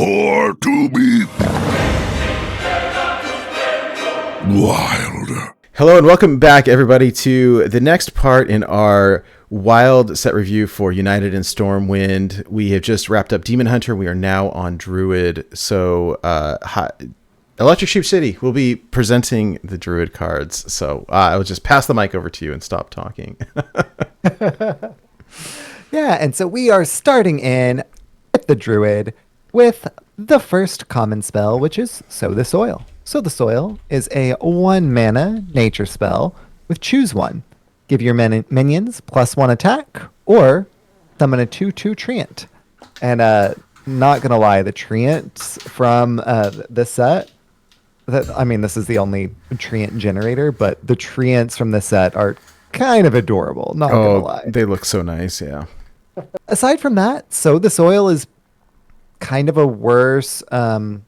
Prepare to be wild. Hello and welcome back, everybody, to the next part in our wild set review for United in Stormwind. We have just wrapped up Demon Hunter. We are now on Druid. So Electric Sheep City will be presenting the Druid cards. So I will just pass the mic over to you and stop talking. Yeah, and so we are starting in with the Druid with the first common spell, which is Sow the Soil. Sow the Soil is a 1 mana nature spell with choose one. Give your minions +1 attack, or summon a 2/2 Treant. And not gonna lie, the Treants from this set, this is the only Treant generator, but the Treants from this set are kind of adorable, not gonna lie. They look so nice, yeah. Aside from that, Sow the Soil is kind of a worse mark,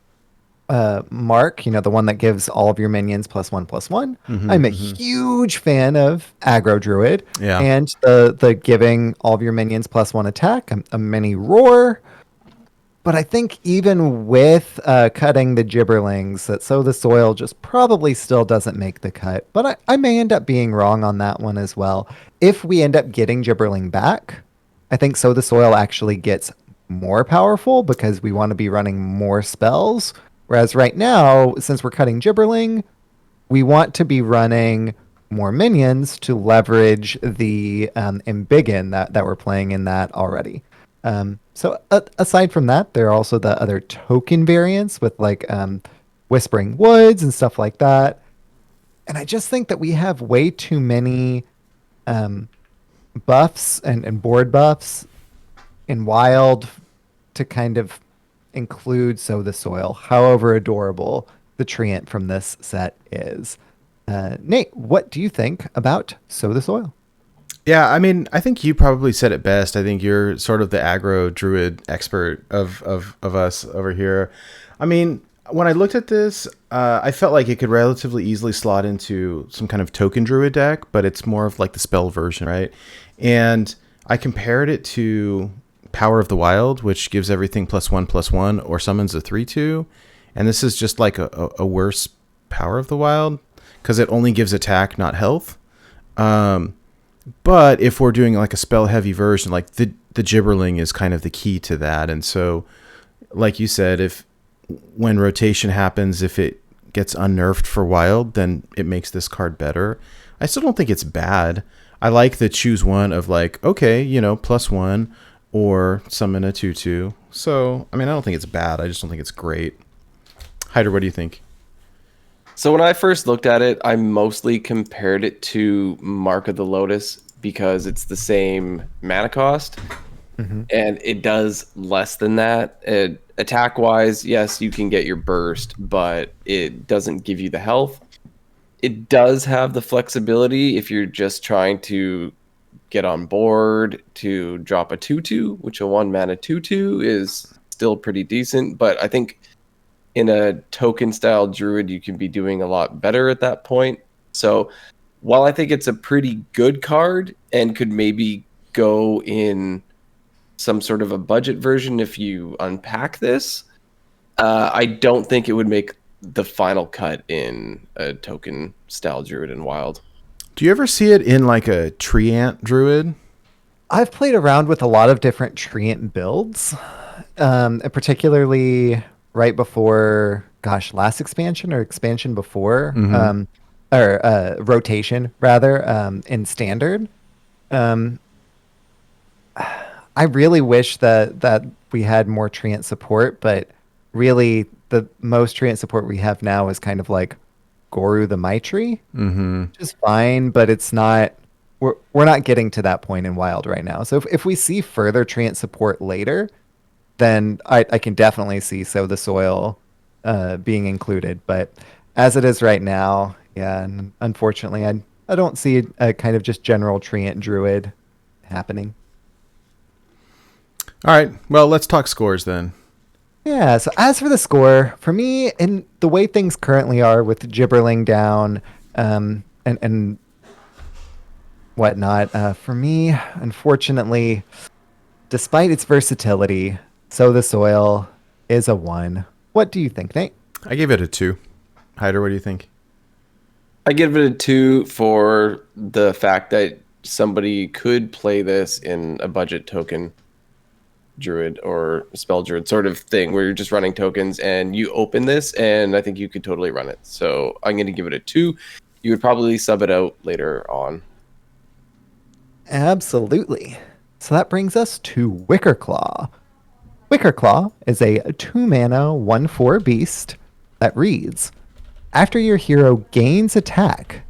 the one that gives all of your minions +1/+1. I'm a huge fan of aggro Druid, and the giving all of your minions +1 attack, a mini roar. But I think even with cutting the Gibberlings, that Sow the Soil just probably still doesn't make the cut. But I may end up being wrong on that one as well. If we end up getting Gibberling back, I think Sow the Soil actually gets more powerful because we want to be running more spells. Whereas right now, since we're cutting Gibberling, we want to be running more minions to leverage the Embiggen that we're playing in that already. So aside from that, there are also the other token variants with like Whispering Woods and stuff like that. And I just think that we have way too many buffs and board buffs in Wild to kind of include Sow the Soil, however adorable the Treant from this set is. Nate, what do you think about Sow the Soil? Yeah, I think you probably said it best. I think you're sort of the aggro Druid expert of us over here. When I looked at this, I felt like it could relatively easily slot into some kind of token Druid deck, but it's more of like the spell version, right? And I compared it to Power of the Wild, which gives everything +1/+1 or summons a 3/2. And this is just like a worse Power of the Wild because it only gives attack, not health. But if we're doing like a spell heavy version, like the Gibberling is kind of the key to that. And so, like you said, when rotation happens, if it gets unnerfed for Wild, then it makes this card better. I still don't think it's bad. I like the choose one of like, okay, +1 or summon a 2/2. So, I don't think it's bad. I just don't think it's great. Hydra, what do you think? So when I first looked at it, I mostly compared it to Mark of the Lotus because it's the same mana cost, and it does less than that. Attack-wise, yes, you can get your burst, but it doesn't give you the health. It does have the flexibility if you're just trying to get on board to drop a 2/2, which a 1 mana 2/2 is still pretty decent, but I think in a token style Druid, you can be doing a lot better at that point. So while I think it's a pretty good card and could maybe go in some sort of a budget version if you unpack this, I don't think it would make the final cut in a token style Druid in Wild. Do you ever see it in like a Treant Druid? I've played around with a lot of different Treant builds, and particularly right before, last expansion or expansion before, or rotation rather, in Standard. I really wish that we had more Treant support, but really the most Treant support we have now is kind of like Goru the Maitri, which is fine, but it's not. We're not getting to that point in Wild right now. So if we see further Treant support later, then I can definitely see Sow the Soil being included. But as it is right now, yeah, unfortunately, I don't see a kind of just general Treant Druid happening. All right, well, let's talk scores then. Yeah, so as for the score, for me, and the way things currently are with Gibberling down and whatnot, for me, unfortunately, despite its versatility, Sow the Soil is a 1. What do you think, Nate? I gave it a 2. Hydra, what do you think? I give it a 2 for the fact that somebody could play this in a budget token druid or spell druid sort of thing where you're just running tokens and you open this, and I think you could totally run it. So I'm going to give it a 2. You would probably sub it out later on. Absolutely. So that brings us to Wicker Claw. Wicker Claw is a 2-mana 1/4 beast that reads, after your hero gains attack,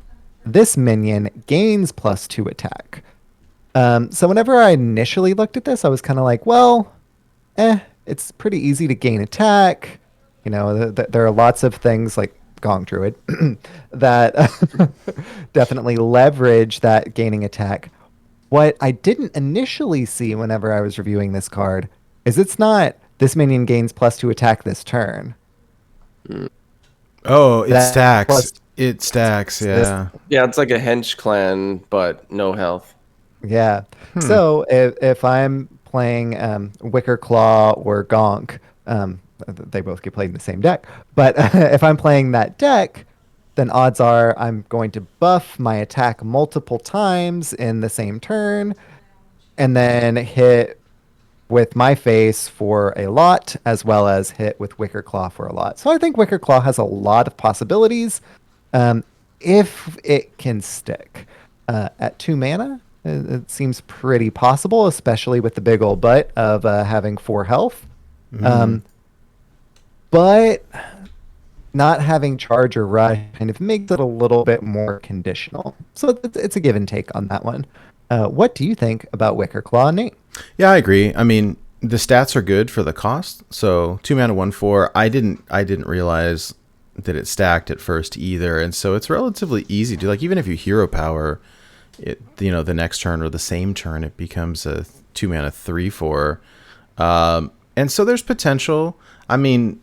this minion gains +2 attack. So whenever I initially looked at this, I was kind of like, well, it's pretty easy to gain attack. You know, there are lots of things like Gong Druid that definitely leverage that gaining attack. What I didn't initially see whenever I was reviewing this card is it's not this minion gains +2 attack this turn. Oh, it That stacks. plus- It stacks, yeah. Yeah, it's like a hench clan, but no health. Yeah. So if I'm playing Wicker Claw or Gonk, they both get played in the same deck. But if I'm playing that deck, then odds are I'm going to buff my attack multiple times in the same turn, and then hit with my face for a lot, as well as hit with Wicker Claw for a lot. So I think Wicker Claw has a lot of possibilities if it can stick. At 2 mana, it seems pretty possible, especially with the big old butt of having 4 health. But not having charge or rush kind of makes it a little bit more conditional. So it's a give and take on that one. What do you think about Wicker Claw, Nate? Yeah, I agree. I mean, the stats are good for the cost. So 2 mana 1/4. I didn't realize that it stacked at first either, and so it's relatively easy to, like, even if you hero power it, you know, the next turn or the same turn, it becomes a 2 mana 3/4. And so there's potential. I mean,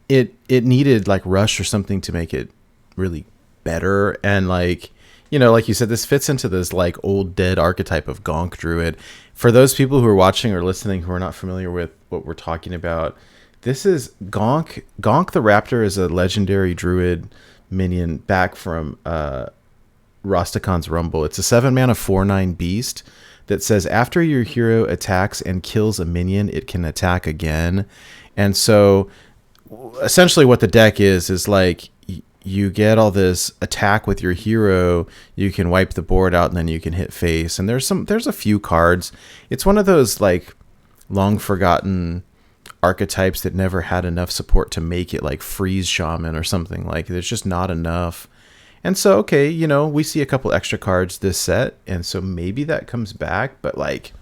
it needed like rush or something to make it really better, and like, you know, like you said, this fits into this like old dead archetype of Gonk Druid. For those people who are watching or listening who are not familiar with what we're talking about, this is Gonk. Gonk the Raptor is a legendary Druid minion back from Rostakon's Rumble. It's a 7 mana 4/9 beast that says after your hero attacks and kills a minion, it can attack again. And so essentially what the deck is like you get all this attack with your hero, you can wipe the board out, and then you can hit face. And there's a few cards. It's one of those like long forgotten archetypes that never had enough support to make it like Freeze Shaman or something. Like there's just not enough. And so, okay, you know, we see a couple extra cards this set, and so maybe that comes back, but like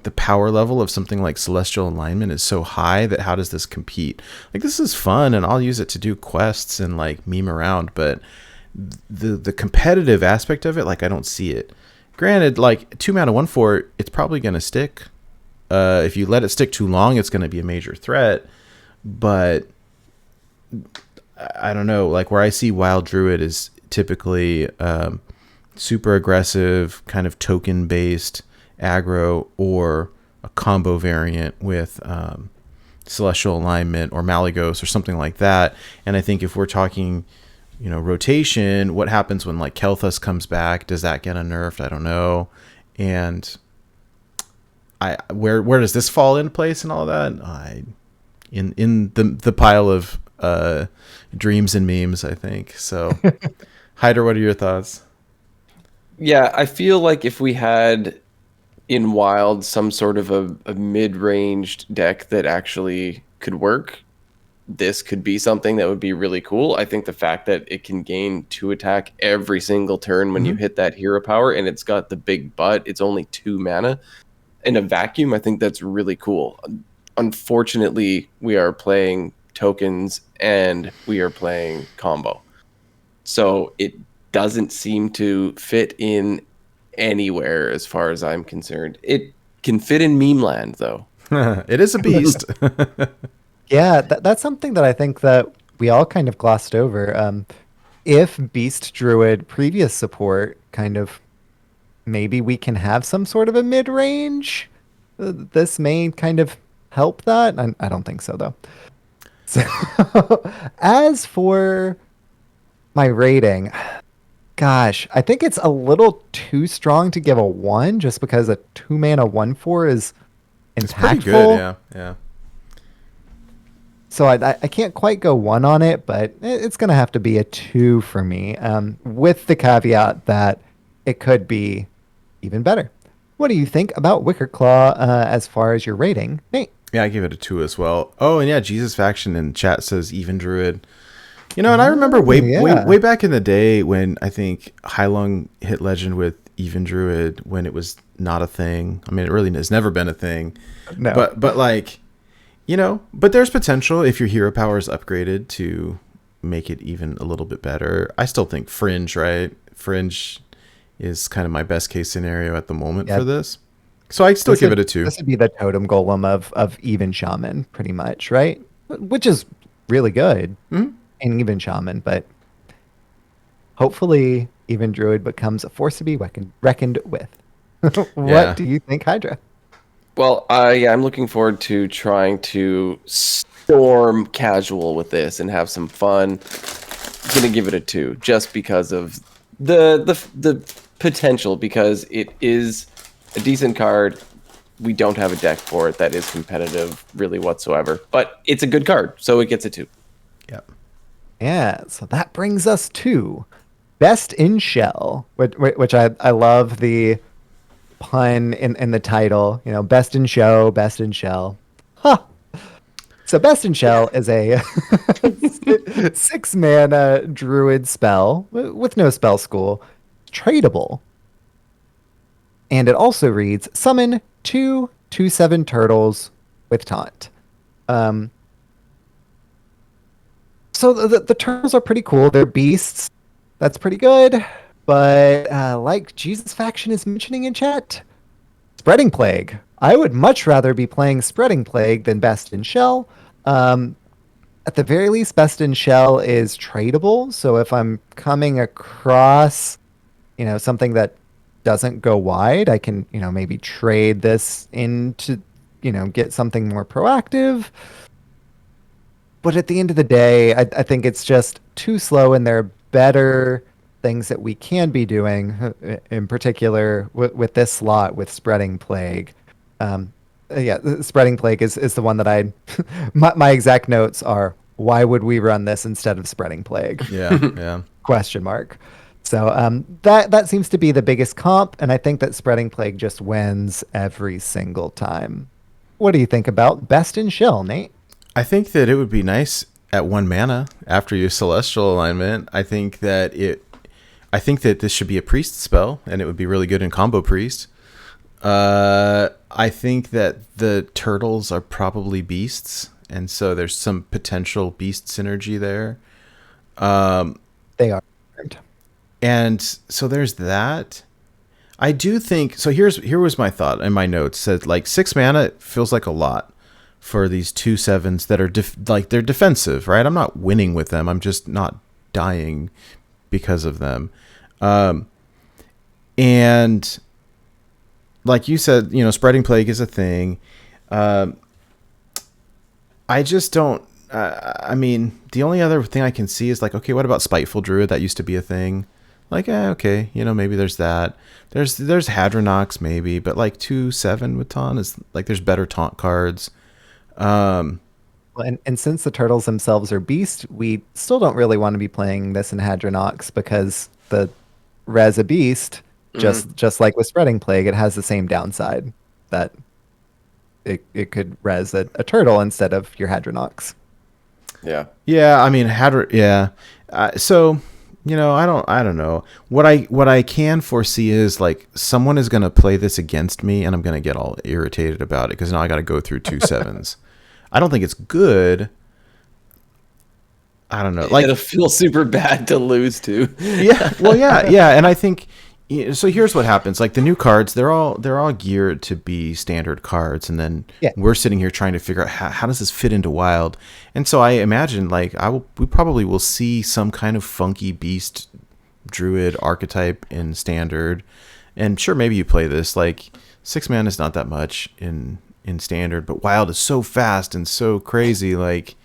the power level of something like Celestial Alignment is so high that how does this compete? Like, this is fun, and I'll use it to do quests and like meme around, but the competitive aspect of it, like, I don't see it. Granted, like 2 mana 1/4, it's probably going to stick. If you let it stick too long, it's going to be a major threat, but I don't know, like where I see Wild Druid is typically super aggressive, kind of token based aggro, or a combo variant with Celestial Alignment or Malygos or something like that. And I think if we're talking, you know, rotation, what happens when like Kel'Thas comes back? Does that get unnerfed? I don't know. And where does this fall in place and all that? In the pile of dreams and memes, I think. So Hydra, what are your thoughts? Yeah, I feel like if we had in Wild some sort of a mid-ranged deck that actually could work, this could be something that would be really cool. I think the fact that it can gain 2 attack every single turn when you hit that hero power, and it's got the big butt, it's only 2 mana in a vacuum, I think that's really cool. Unfortunately, we are playing tokens and we are playing combo, so it doesn't seem to fit in anywhere as far as I'm concerned. It can fit in meme land though. It is a beast. Yeah, that's something that I think that we all kind of glossed over. If Beast Druid previous support kind of, maybe we can have some sort of a mid-range. This may kind of help that. I don't think so though. So as for my rating, gosh, I think it's a little too strong to give a 1 just because a 2-mana 1/4 is impactful. It's pretty good, yeah. So I can't quite go 1 on it, but it's going to have to be a 2 for me, with the caveat that it could be even better. What do you think about Wicker Claw as far as your rating, Nate? Yeah, I give it a 2 as well. Oh, and yeah, Jesus Faction in chat says even Druid. And I remember way back in the day when I think Heilung hit legend with even Druid when it was not a thing. I mean, it really has never been a thing. No. But like, but there's potential if your hero power is upgraded to make it even a little bit better. I still think Fringe, right? Fringe is kind of my best case scenario at the moment for this. So I still give it a 2. This would be the totem golem of even shaman, pretty much, right? Which is really good in even shaman, but hopefully even druid becomes a force to be reckoned with. What do you think, Hydra? Well, I'm looking forward to trying to storm casual with this and have some fun. I'm gonna give it a 2 just because of the potential, because it is a decent card. We don't have a deck for it that is competitive really whatsoever, but it's a good card, so it gets a 2. Yep. Yeah, so that brings us to Best in Shell, which I love the pun in the title. Best in Show, Best in Shell. Huh. So Best in Shell is a 6-mana druid spell with no spell school, tradable. And it also reads, summon 2 2/7 turtles with taunt. So the turtles are pretty cool. They're beasts. That's pretty good. But like Jesus Faction is mentioning in chat, Spreading Plague. I would much rather be playing Spreading Plague than Best in Shell. At the very least, Best in Shell is tradable. So if I'm coming across, something that doesn't go wide, I can, maybe trade this into, get something more proactive. But at the end of the day, I think it's just too slow, and there are better things that we can be doing, in particular with this slot with Spreading Plague. Spreading Plague is the one that my exact notes are, why would we run this instead of Spreading Plague? Yeah. Question mark. So that seems to be the biggest comp, and I think that Spreading Plague just wins every single time. What do you think about Best in Shell, Nate? I think that it would be nice at 1 mana after your Celestial alignment. I think that this should be a priest spell, and it would be really good in combo priest. I think that the turtles are probably beasts, and so there's some potential beast synergy there. They are. And so there's that. I do think so. Here was my thought in my notes. Said like 6 mana feels like a lot for these 2/7s that are they're defensive, right? I'm not winning with them. I'm just not dying because of them. And like you said, Spreading Plague is a thing. I just don't. I mean, the only other thing I can see is like, okay, what about Spiteful Druid? That used to be a thing. Like, okay, maybe there's that. There's Hadronox maybe, but like 2/7 with taunt is like there's better taunt cards. Well, and since the turtles themselves are beast, we still don't really want to be playing this in Hadronox because the res a beast, just like with Spreading Plague, it has the same downside that it could res a turtle instead of your Hadronox. Yeah. Yeah, I mean so I don't know. What I can foresee is like someone is gonna play this against me, and I'm gonna get all irritated about it because now I got to go through 2/7s. I don't think it's good. I don't know. Like it'll feel super bad to lose to. Yeah. Well, yeah, and I think so. Here's what happens: like the new cards, they're all geared to be standard cards, and then we're sitting here trying to figure out how does this fit into Wild. And so I imagine like we probably will see some kind of funky beast druid archetype in standard, and sure maybe you play this like 6 mana is not that much in in standard, but wild is so fast and so crazy. Like,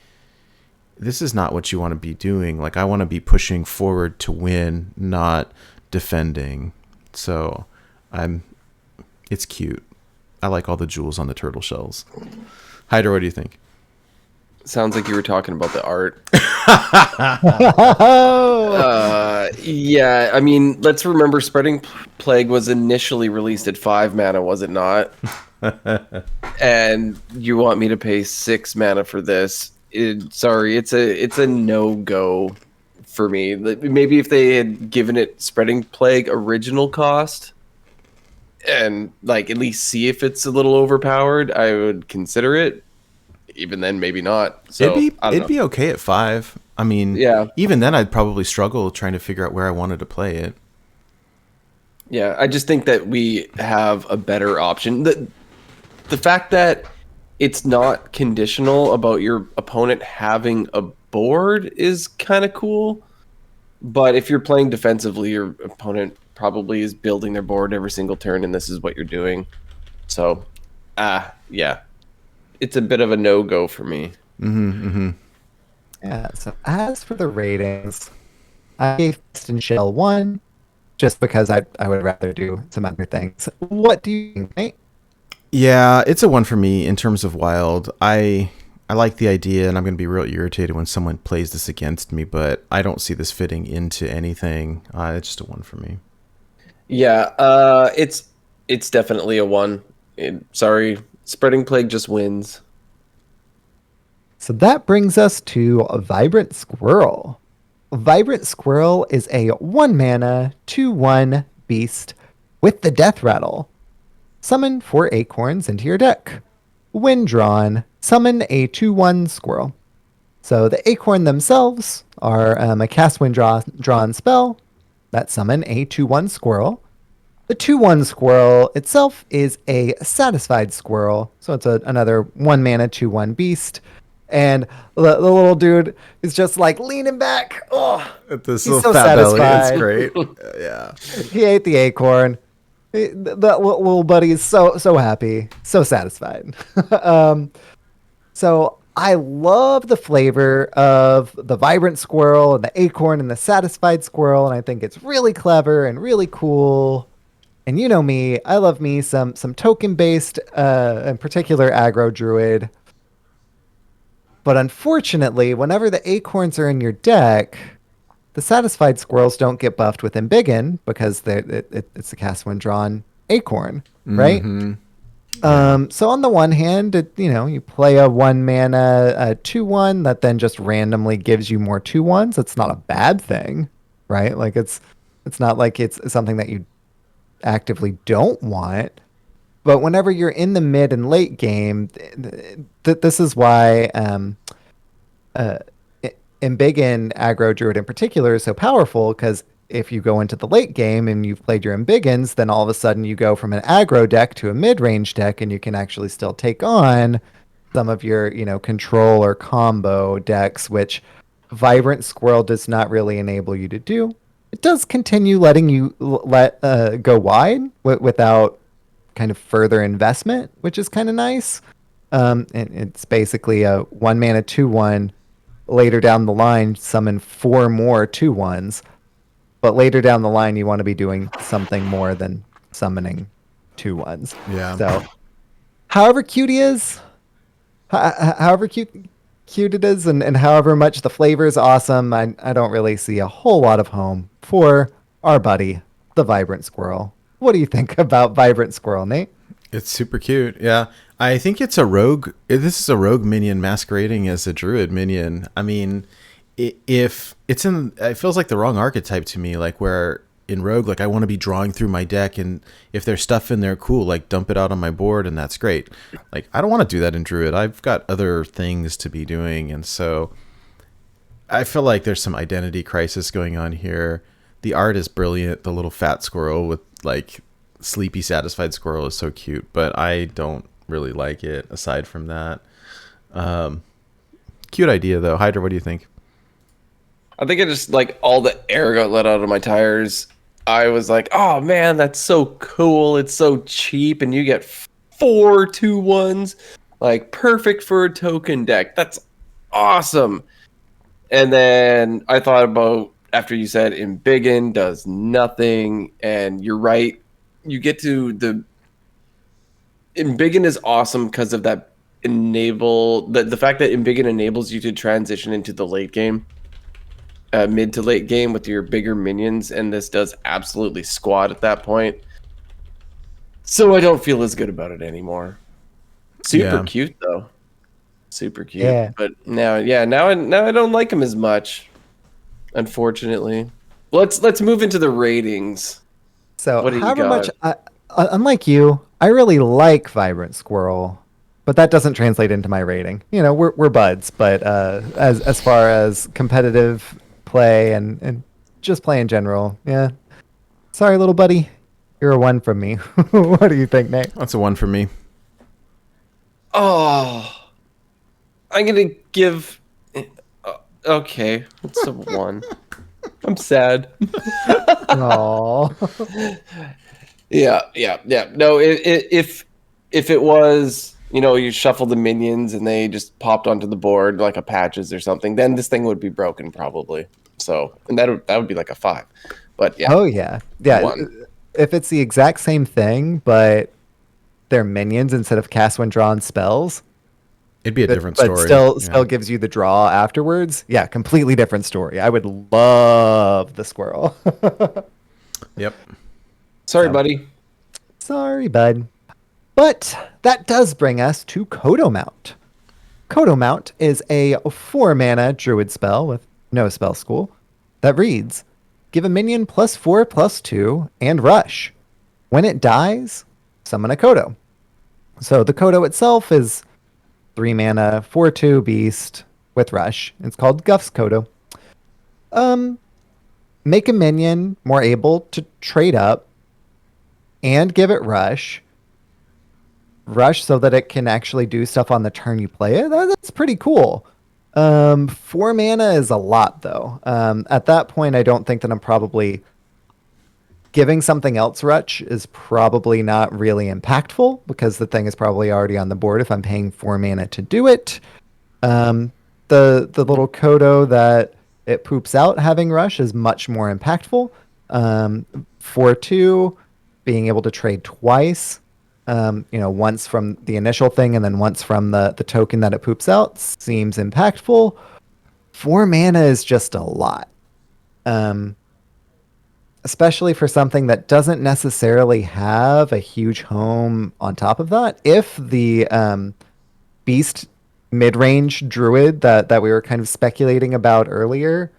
this is not what you want to be doing. Like, I want to be pushing forward to win, not defending. So it's cute. I like all the jewels on the turtle shells. Hydra, what do you think? Sounds like you were talking about the art. Yeah, I mean, let's remember Spreading Plague was initially released at 5 mana, was it not? And you want me to pay 6 mana for this? Sorry, it's a no-go for me. Maybe if they had given it Spreading Plague original cost and like at least see if it's a little overpowered, I would consider it. Even then, maybe not. So it'd be okay at 5. I mean, yeah. Even then, I'd probably struggle trying to figure out where I wanted to play it. Yeah, I just think that we have a better option. The fact that it's not conditional about your opponent having a board is kind of cool. But if you're playing defensively, your opponent probably is building their board every single turn, and this is what you're doing. So, yeah. It's a bit of a no-go for me. Yeah, so as for the ratings, I gave Fist and Shell 1, just because I would rather do some other things. What do you think, Nate? Yeah, it's a 1 for me in terms of wild. I like the idea, and I'm going to be real irritated when someone plays this against me, but I don't see this fitting into anything. It's just a 1 for me. Yeah, it's definitely a 1. Sorry, Spreading Plague just wins. So that brings us to a Vibrant Squirrel. Vibrant Squirrel is a 1 mana, 2/1 beast with the Death Rattle. Summon 4 acorns into your deck. When drawn, summon a 2/1 squirrel. So the acorn themselves are a cast when drawn spell that summon a 2/1 squirrel. The 2/1 squirrel itself is a satisfied squirrel, so it's another 1 mana 2/1 beast. And the little dude is just like leaning back. Oh, This he's little so fat satisfied. belly, it's great. Yeah. He ate the acorn. That little buddy is so happy, so satisfied. So I love the flavor of the Vibrant Squirrel and the acorn and the satisfied squirrel, and I think it's really clever and really cool. And you know me, I love me some token-based, in particular aggro druid. But unfortunately, whenever the acorns are in your deck, the satisfied squirrels don't get buffed with Embiggen because it's a cast when drawn acorn, right? So on the one hand, you play a 1 mana 2/1 that then just randomly gives you more 2/1s. It's not a bad thing, right? Like it's not like it's something that you actively don't want. But whenever you're in the mid and late game, this is why Embiggen aggro druid in particular is so powerful, because if you go into the late game and you've played your Embiggens, then all of a sudden you go from an aggro deck to a mid-range deck, and you can actually still take on some of your control or combo decks, which Vibrant Squirrel does not really enable you to do. It does continue letting you go wide without kind of further investment, which is kind of nice. And it's basically a 1 mana 2/1. Later down the line, summon 4 more 2/1s. But later down the line, you want to be doing something more than summoning 2/1s. Yeah. So, however cute he is, however cute it is, and however much the flavor is awesome, I don't really see a whole lot of home for our buddy, the Vibrant Squirrel. What do you think about Vibrant Squirrel, Nate? It's super cute. Yeah. I think it's a rogue. This is a rogue minion masquerading as a druid minion. I mean, if it's it feels like the wrong archetype to me, like where in rogue, like I want to be drawing through my deck, and if there's stuff in there, cool, like dump it out on my board and that's great. Like, I don't want to do that in druid. I've got other things to be doing. And so I feel like there's some identity crisis going on here. The art is brilliant. The little fat squirrel with like sleepy satisfied squirrel is so cute, but I don't really like it aside from that. Cute idea though. Hydra, what do you think? I think it just like all the air got let out of my tires. I was like, oh man, that's so cool. It's so cheap, and you get 4 2/1s, like perfect for a token deck. That's awesome. And then I thought about, after you said Embiggen does nothing, and you're right. You get to the Embiggen is awesome because of that the fact that Embiggen enables you to transition into the late game, mid to late game with your bigger minions, and this does absolutely squat at that point. So I don't feel as good about it anymore. Super cute though. Super cute. Yeah. But now I don't like him as much, unfortunately. Let's move into the ratings. So What do you however got? much, unlike you, I really like Vibrant Squirrel, but that doesn't translate into my rating. You know, we're buds, but as far as competitive play and just play in general, yeah. Sorry, little buddy, you're a 1 from me. What do you think, Nate? That's a 1 for me. Oh, I'm gonna give. Okay, it's a 1. I'm sad. Aww. Yeah. No, if it was, you shuffle the minions and they just popped onto the board like a patches or something, then this thing would be broken probably. So, and that would be like a 5. But yeah. Oh yeah. 1. If it's the exact same thing, but they're minions instead of cast when drawn spells, it'd be a different but story. still gives you the draw afterwards. Yeah, completely different story. I would love the squirrel. Yep. Sorry, buddy. Sorry, bud. But that does bring us to Kodo Mount. Kodo Mount is a 4-mana druid spell with no spell school that reads, give a minion +4/+2 and rush. When it dies, summon a Kodo. So the Kodo itself is 3-mana, 4/2 beast with rush. It's called Guff's Kodo. Make a minion more able to trade up and give it rush. Rush so that it can actually do stuff on the turn you play it. That's pretty cool. 4 mana is a lot though. At that point, I don't think that I'm probably giving something else rush is probably not really impactful because the thing is probably already on the board if I'm paying 4 mana to do it. The little Kodo that it poops out having rush is much more impactful. 4/2, being able to trade twice, once from the initial thing and then once from the token that it poops out seems impactful. 4 mana is just a lot. Especially for something that doesn't necessarily have a huge home on top of that. If the beast mid-range druid that we were kind of speculating about earlier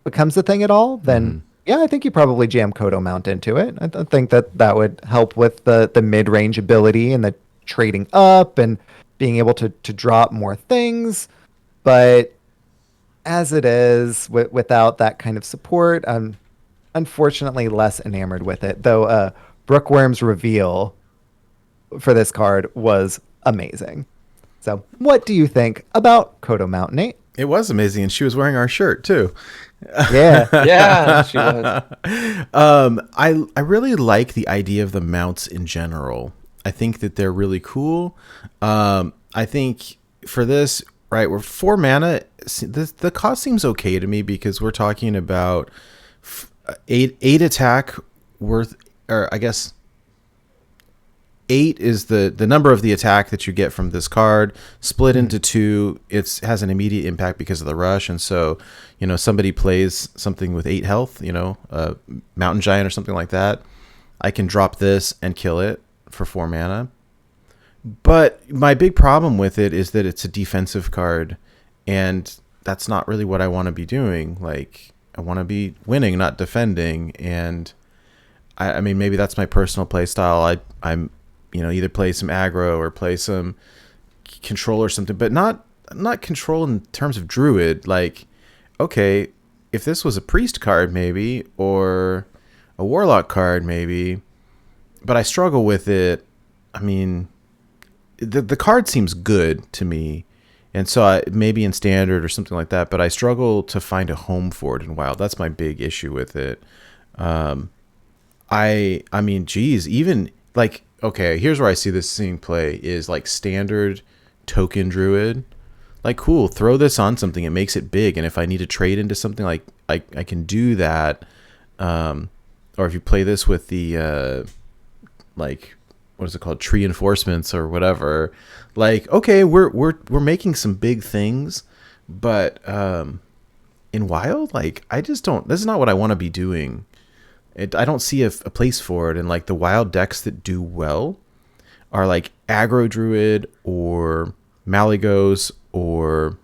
becomes a thing at all, then yeah, I think you probably jam Kodo Mount into it. I think that would help with the mid-range ability and the trading up and being able to drop more things. But as it is, without that kind of support, I'm unfortunately less enamored with it. Though Brookworm's reveal for this card was amazing. So what do you think about Kodo Mount, Nate? It was amazing, and she was wearing our shirt too. Yeah. Yeah, she was. I really like the idea of the mounts in general. I think that they're really cool. I think for this, right, we're 4 mana. The cost seems okay to me because we're talking about 8 attack worth, or I guess 8 is the number of the attack that you get from this card split into 2. It has an immediate impact because of the rush. And so, somebody plays something with 8 health, a mountain giant or something like that. I can drop this and kill it for 4 mana. But my big problem with it is that it's a defensive card, and that's not really what I want to be doing. Like, I want to be winning, not defending. And I mean, maybe that's my personal play style. I'm either play some aggro or play some control or something, but not control in terms of druid. Like, okay, if this was a priest card maybe, or a warlock card maybe, but I struggle with it. I mean, the card seems good to me, and so maybe in standard or something like that, but I struggle to find a home for it in wild. That's my big issue with it. I mean, geez, even like okay, here's where I see this seeing play is like standard token druid. Like, cool, throw this on something, it makes it big, and if I need to trade into something, like I can do that. Or if you play this with the like, what is it called, tree enforcements or whatever, like, okay, we're making some big things, but in wild, like, I just don't, this is not what I want to be doing. I don't see a place for it. And like the wild decks that do well are like aggro druid or Malygos or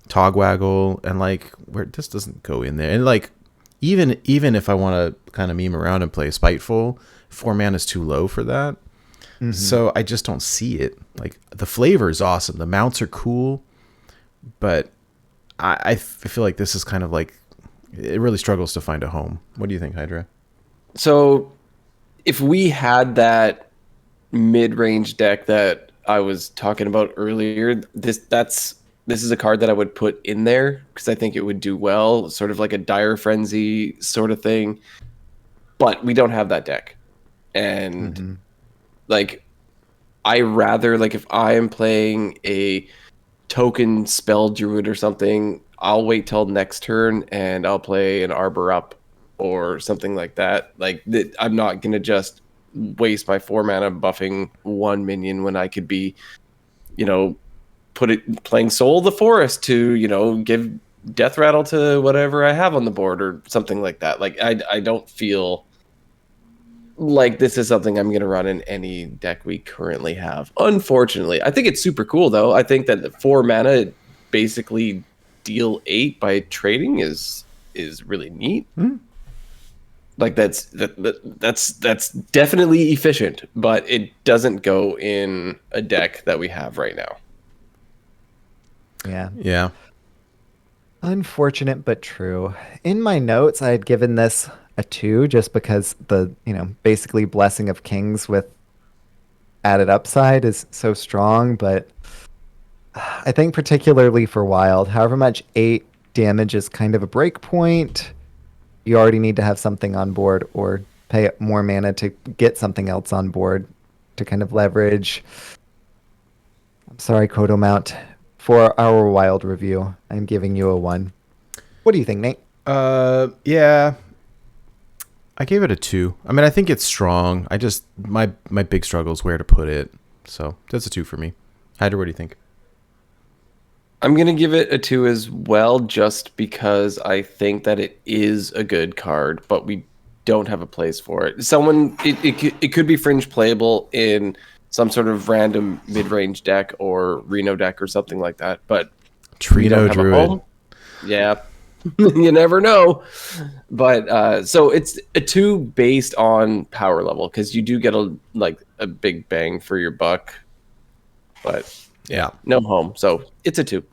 Togwaggle, and like where this doesn't go in there. And like even if I want to kind of meme around and play Spiteful, 4 mana is too low for that. Mm-hmm. So I just don't see it. Like the flavor is awesome, the mounts are cool, but I feel like this is kind of like, it really struggles to find a home. What do you think, Hydra? So if we had that mid-range deck that I was talking about earlier, this is a card that I would put in there because I think it would do well, sort of like a Dire Frenzy sort of thing. But we don't have that deck. And like, I rather, like, if I am playing a token spell druid or something, I'll wait till next turn and I'll play an Arbor Up or something like that. Like, I'm not gonna just waste my 4 mana buffing one minion when I could be, playing Soul of the Forest to, give Death Rattle to whatever I have on the board or something like that. Like, I don't feel like this is something I'm going to run in any deck we currently have. Unfortunately, I think it's super cool though. I think that the 4 mana basically deal 8 by trading is really neat. Like that's definitely efficient, but it doesn't go in a deck that we have right now. Yeah. Unfortunate but true. In my notes, I had given this a 2 just because the, basically Blessing of Kings with added upside is so strong, but I think particularly for Wild, however much 8 damage is kind of a break point, you already need to have something on board or pay more mana to get something else on board to kind of leverage. I'm sorry, Kodo Mount. For our Wild review, I'm giving you a 1. What do you think, Nate? Yeah, I gave it a 2. I mean, I think it's strong. I just, my big struggle is where to put it. So that's a 2 for me. Hydra, what do you think? I'm going to give it a 2 as well, just because I think that it is a good card, but we don't have a place for it. It could be fringe playable in some sort of random mid-range deck or Reno deck or something like that, but Trino Druid. Yeah, you never know. But so it's a 2 based on power level, because you do get a big bang for your buck, but yeah, no home. So it's a 2.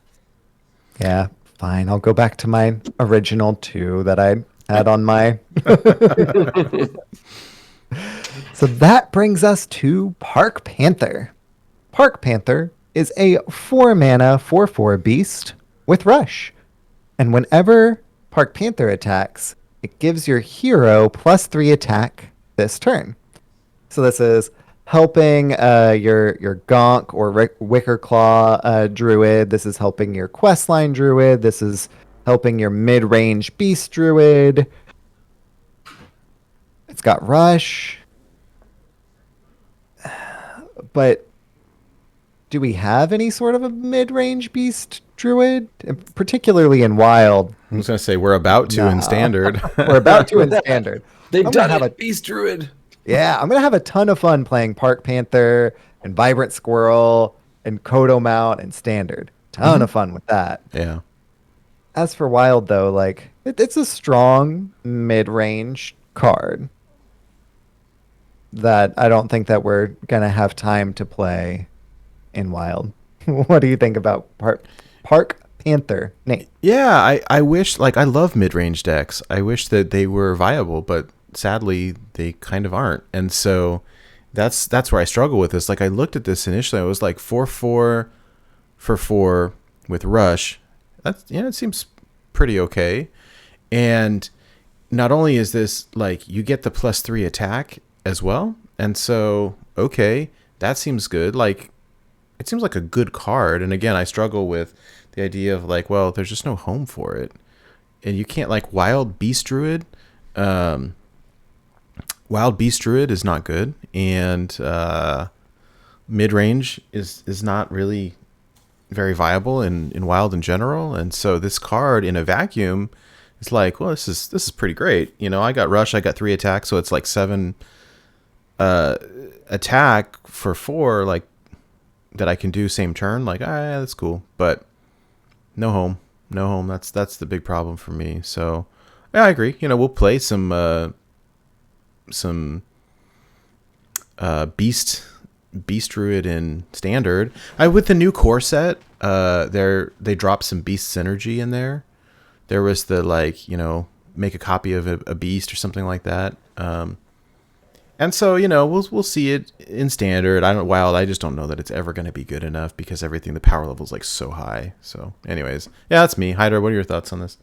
Yeah, fine. I'll go back to my original 2 that I had on my... So that brings us to Park Panther. Park Panther is a 4 mana 4/4 beast with Rush. And whenever Park Panther attacks, it gives your hero +3 attack this turn. So this is helping your Gonk or Wicker Claw Druid. This is helping your Questline Druid. This is helping your mid-range Beast Druid. It's got Rush. But do we have any sort of a mid-range Beast Druid? Particularly in Wild. I was going to say, we're about to in Standard. We're about to in Standard. They've done it, Beast Druid. Yeah, I'm going to have a ton of fun playing Park Panther and Vibrant Squirrel and Kodo Mount and Standard. Ton of fun with that. Yeah. As for Wild, though, like, it's a strong mid-range card that I don't think that we're going to have time to play in Wild. What do you think about Park Panther, Nate? Yeah, I wish, like, I love mid-range decks. I wish that they were viable, but sadly they kind of aren't. And so that's where I struggle with this. Like, I looked at this initially, I was like 4/4 for 4 with Rush. That's, it seems pretty okay. And not only is this like you get the +3 attack, as well. And so, okay, that seems good. Like, it seems like a good card. And again, I struggle with the idea of like, well, there's just no home for it. And you can't like Wild Beast Druid. Wild Beast Druid is not good. And mid range is not really very viable in Wild in general. And so this card in a vacuum is like, well, this is pretty great. You know, I got Rush, I got 3 attacks, so it's like 7 attack for 4, like that I can do same turn. Like, yeah, that's cool. But no home. That's the big problem for me. So yeah, I agree. You know, we'll play some beast Druid in standard. With the new core set, they dropped some beast synergy in there. There was the like, you know, make a copy of a beast or something like that. And so, you know, we'll see it in standard. Wild, I just don't know that it's ever going to be good enough because the power level is like so high. So anyways, yeah, that's me. Hydra, what are your thoughts on this?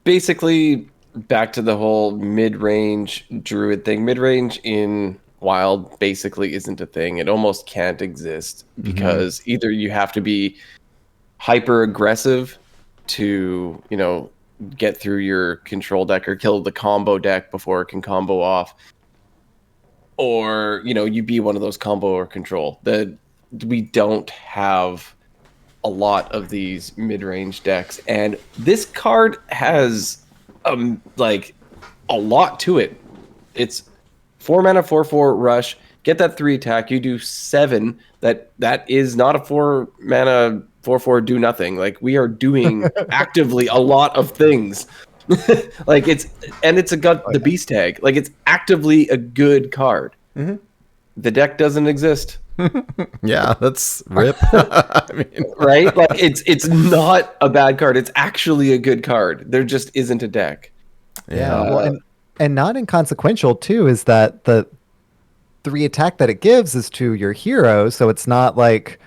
Basically, back to the whole mid-range Druid thing. Mid-range in Wild basically isn't a thing. It almost can't exist because either you have to be hyper aggressive to, you know, get through your control deck or kill the combo deck before it can combo off, or, you know, you be one of those combo or control. We don't have a lot of these mid-range decks, and this card has like a lot to it. It's 4 mana 4/4 rush, get that 3 attack, you do 7. That is not a 4 mana 4/4 do nothing. Like, we are doing actively a lot of things. Like, it's got the beast tag. Like, it's actively a good card. The deck doesn't exist. Yeah, that's rip. I mean, right? Like, it's not a bad card. It's actually a good card. There just isn't a deck. Yeah, well, and not inconsequential too is that the 3 attack that it gives is to your hero, so it's not like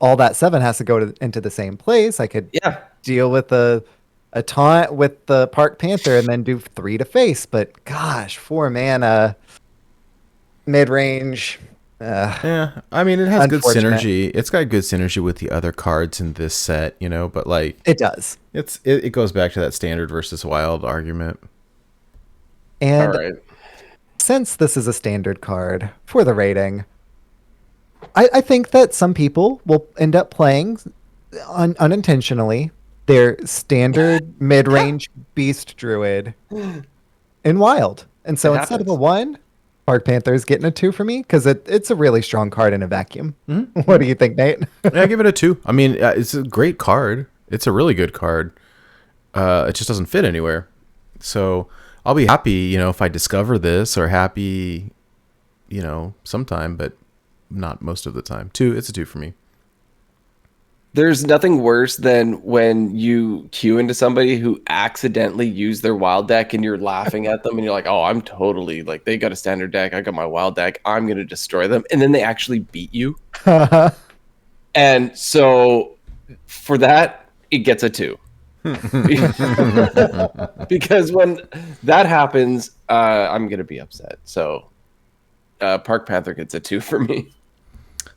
all that 7 has to go into the same place. I could deal with a taunt with the Park Panther and then do 3 to face, but gosh, 4 mana mid-range. Yeah, I mean, it has good synergy. It's got good synergy with the other cards in this set, you know, but like it does. It goes back to that standard versus wild argument. And since this is a standard card for the rating, I think that some people will end up playing unintentionally their standard mid-range beast druid in wild. And so instead of a 1, Park Panther is getting a 2 for me because it's a really strong card in a vacuum. What do you think, Nate? Yeah, I give it a 2. I mean, it's a great card. It's a really good card. It just doesn't fit anywhere. So I'll be happy, you know, if I discover this, or happy, you know, sometime, but not most of the time. It's a 2 for me. There's nothing worse than when you queue into somebody who accidentally used their wild deck and you're laughing at them and you're like, oh, I'm totally like, they got a standard deck, I got my wild deck, I'm going to destroy them. And then they actually beat you. And so for that, it gets a 2. Because when that happens, I'm going to be upset. So Park Panther gets a 2 for me.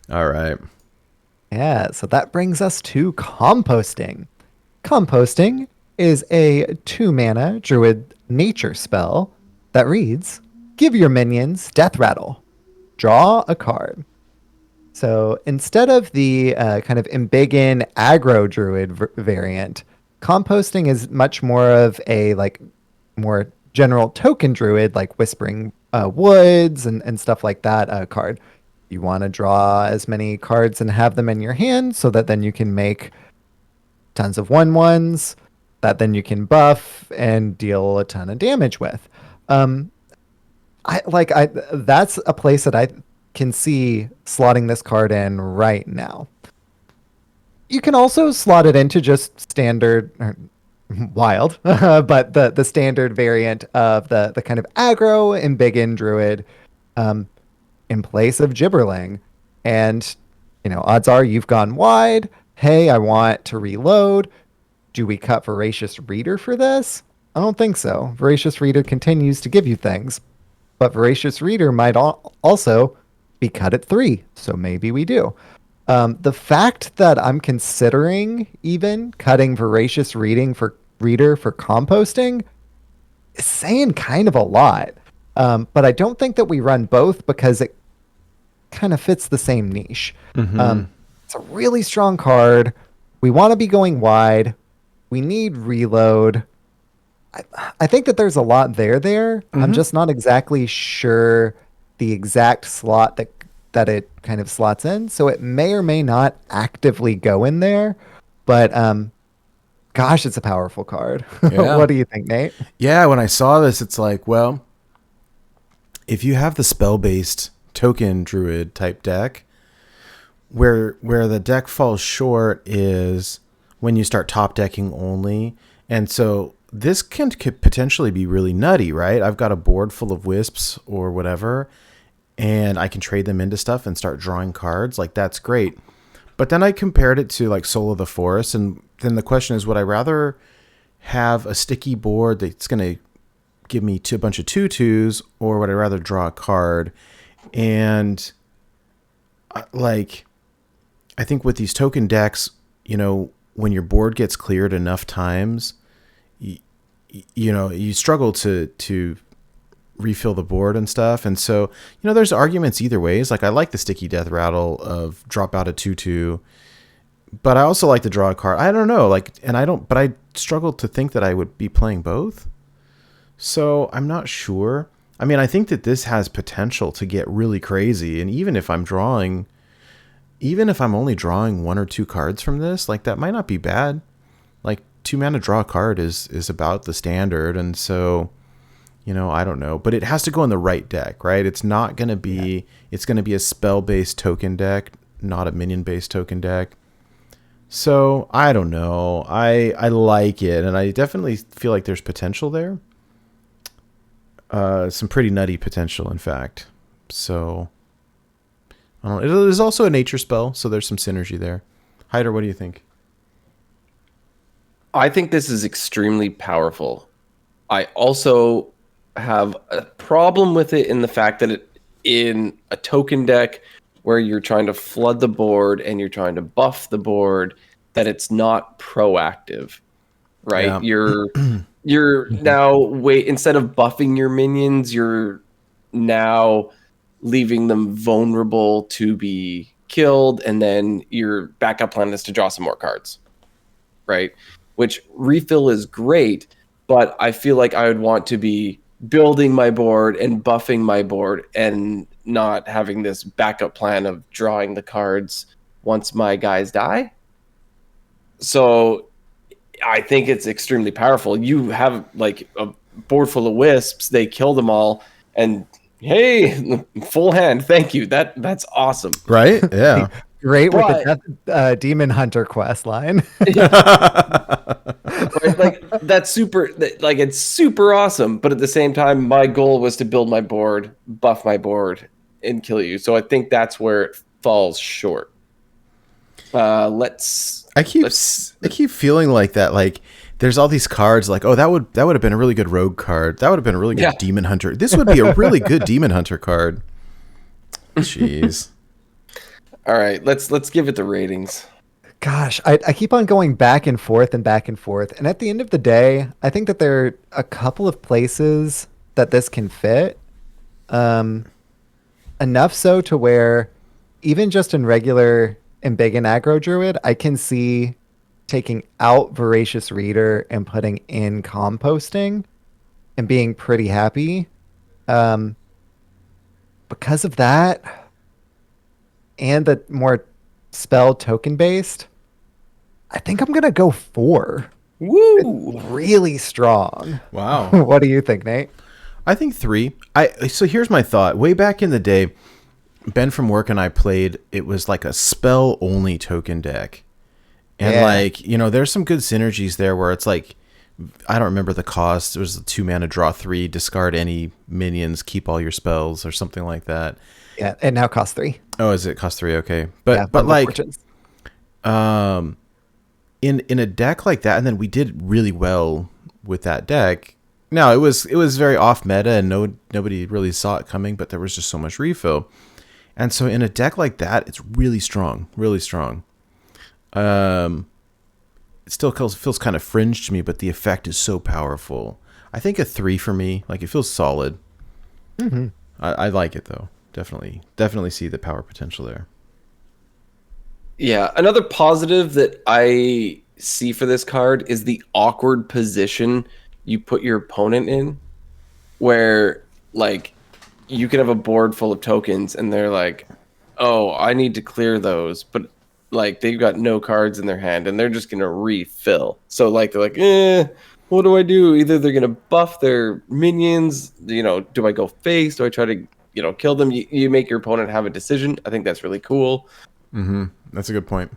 All right. Yeah, so that brings us to composting. Composting is a 2 mana druid nature spell that reads, give your minions death rattle. Draw a card. So instead of the kind of embiggen aggro druid variant, composting is much more of a like more general token druid, like Whispering Woods and stuff like that card. You want to draw as many cards and have them in your hand so that then you can make tons of 1/1s that then you can buff and deal a ton of damage with. That's a place that I can see slotting this card in right now. You can also slot it into just standard wild, but the standard variant of the kind of aggro embiggen druid in place of Gibberling. And, you know, odds are you've gone wide. Hey, I want to reload. Do we cut Voracious Reader for this? I don't think so. Voracious Reader continues to give you things. but Voracious Reader might also be cut at 3. So maybe we do. The fact that I'm considering even cutting Voracious Reader for composting is saying kind of a lot. But I don't think that we run both because it kind of fits the same niche. It's a really strong card. We want to be going wide. We need reload. I think that there's a lot there. I'm just not exactly sure the exact slot that it kind of slots in. So it may or may not actively go in there. But gosh, it's a powerful card. Yeah. What do you think, Nate? Yeah, when I saw this, it's like, well, if you have the spell-based token druid type deck, where the deck falls short is when you start top decking only. And so this could potentially be really nutty, right? I've got a board full of wisps or whatever, and I can trade them into stuff and start drawing cards. Like, that's great. But then I compared it to like Soul of the Forest, and then the question is, would I rather have a sticky board that's going to give me a bunch of 2/2s, or would I rather draw a card? And I think with these token decks, when your board gets cleared enough times, you struggle to refill the board and stuff. And so, there's arguments either ways. Like, I like the sticky death rattle of drop out a 2/2, but I also like to draw a card. I don't know, but I struggle to think that I would be playing both. So I'm not sure. I mean, I think that this has potential to get really crazy. And even if I'm only drawing 1 or 2 cards from this, like, that might not be bad. Like, 2 mana draw a card is about the standard. And so, I don't know, but it has to go in the right deck, right? It's not going to be, it's going to be a spell-based token deck, not a minion-based token deck. So I don't know. I like it. And I definitely feel like there's potential there. Some pretty nutty potential, in fact. So I don't know. It is also a nature spell, so there's some synergy there. Hydra, what do you think? I think this is extremely powerful. I also have a problem with it in the fact that in a token deck where you're trying to flood the board and you're trying to buff the board, that it's not proactive, right? Yeah. You're now instead of buffing your minions, you're now leaving them vulnerable to be killed, and then your backup plan is to draw some more cards, right? Which refill is great, but I feel like I would want to be building my board and buffing my board and not having this backup plan of drawing the cards once my guys die. So I think it's extremely powerful. You have like a board full of wisps, they kill them all, and hey, full hand, thank you. That's awesome. Right? Yeah. Great with the Demon Hunter quest line. Right? Like, that's it's super awesome. But at the same time, my goal was to build my board, buff my board, and kill you. So I think that's where it falls short. I keep feeling like that. Like, there's all these cards. Like, oh, that would have been a really good rogue card. That would have been a really good demon hunter. This would be a really good demon hunter card. Jeez. All right, let's give it the ratings. Gosh, I keep on going back and forth. And at the end of the day, I think that there are a couple of places that this can fit. Enough so to where even just in regular and big and aggro druid, I can see taking out Voracious Reader and putting in composting and being pretty happy. Because of that, and the more spell token based, I think I'm going to go 4. Woo! It's really strong. Wow. What do you think, Nate? I think 3. So here's my thought. Way back in the day, Ben from work and I played, it was like a spell only token deck. And there's some good synergies there where it's like, I don't remember the cost. It was a 2 mana draw 3, discard any minions, keep all your spells or something like that. Yeah, it now costs 3. Oh, is it cost 3? Okay. But like, in a deck like that, and then we did really well with that deck. No, it was very off meta, and nobody really saw it coming. But there was just so much refill, and so in a deck like that, it's really strong, really strong. It still feels kind of fringe to me, but the effect is so powerful. I think a 3 for me. Like, it feels solid. Mm-hmm. I like it though. Definitely see the power potential there. Yeah, another positive that I see for this card is the awkward position you put your opponent in, where like you can have a board full of tokens and they're like, "Oh, I need to clear those," but like they've got no cards in their hand and they're just gonna refill. So like they're like, what do I do? Either they're gonna buff their minions, do I go face? Do I try to, kill them? You make your opponent have a decision. I think that's really cool. Mm-hmm. That's a good point.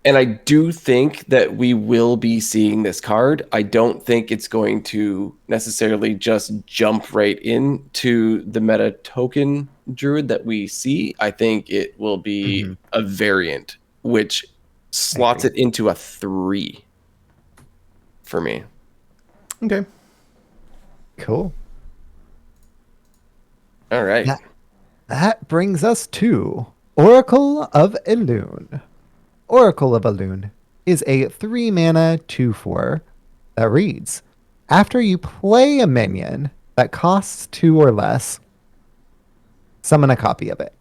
And I do think that we will be seeing this card. I don't think it's going to necessarily just jump right into the meta token druid that we see. I think it will be a variant, which slots it into a 3 for me. Okay. Cool. All right. That brings us to Oracle of Elune. Oracle of Elune is a 3-mana 2/4 that reads, after you play a minion that costs 2 or less, summon a copy of it.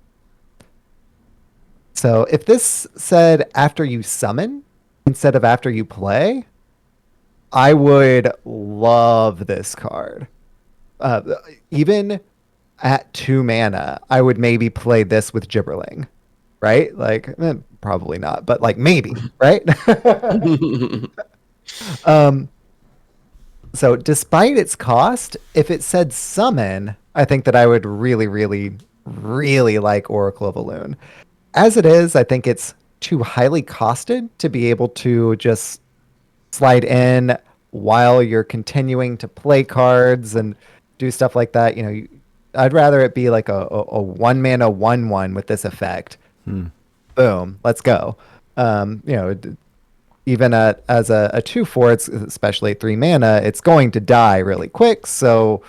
So if this said after you summon instead of after you play, I would love this card. Even at 2 mana, I would maybe play this with Gibberling, right? Like, probably not, but like maybe, right? So despite its cost, if it said summon, I think that I would really, really, really like Oracle of Elune. As it is, I think it's too highly costed to be able to just slide in while you're continuing to play cards and do stuff like that. I'd rather it be like a 1-mana 1/1 with this effect. Boom, let's go. Even as a 2/4, it's especially 3 mana, it's going to die really quick. So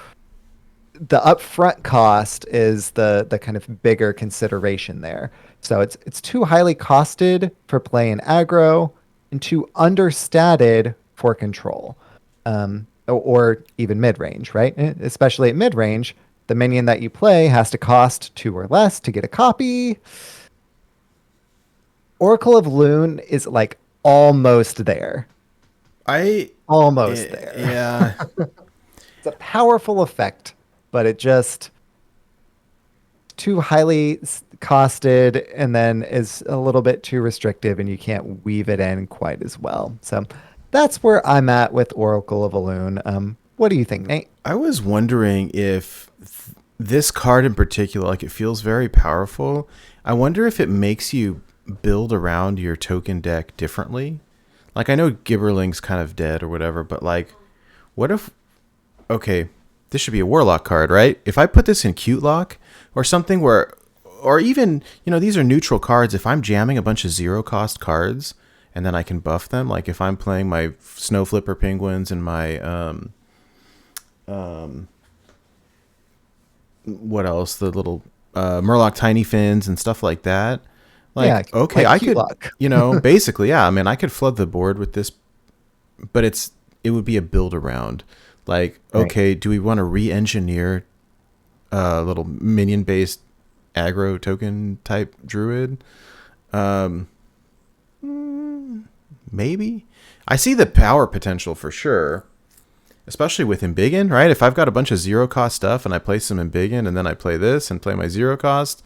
the upfront cost is the kind of bigger consideration there. So it's too highly costed for playing aggro and too understated for control, or even mid range, right? Especially at mid range, the minion that you play has to cost 2 or less to get a copy. Oracle of Elune is like almost there. Almost there. Yeah. It's a powerful effect, but it just too highly costed and then is a little bit too restrictive and you can't weave it in quite as well. So that's where I'm at with Oracle of Elune. What do you think, Nate? I was wondering if this card in particular, like, it feels very powerful. I wonder if it makes you build around your token deck differently. Like, I know Gibberling's kind of dead or whatever, but like, what if, okay, this should be a Warlock card, right? If I put this in Cute Lock or something where, or even, these are neutral cards. If I'm jamming a bunch of 0-cost cards and then I can buff them, like if I'm playing my Snow Flipper Penguins and my, what else? The little Murloc Tiny Fins and stuff like that. Like, yeah, okay, like I could, luck. Basically, yeah. I mean, I could flood the board with this, but it would be a build around. Like, okay, do we want to re-engineer a little minion-based aggro token type druid? Maybe. I see the power potential for sure, especially with Embiggen, right? If I've got a bunch of 0-cost stuff and I play some Embiggen and then I play this and play my 0-cost,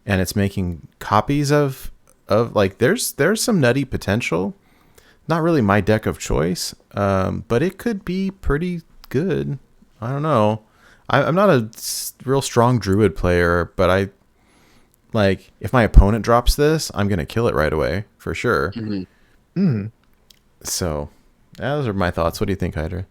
and it's making copies of like, there's some nutty potential. Not really my deck of choice, but it could be pretty good. I don't know. I'm not a real strong Druid player, but I like, if my opponent drops this, I'm gonna kill it right away for sure. So, those are my thoughts. What do you think, Hydra?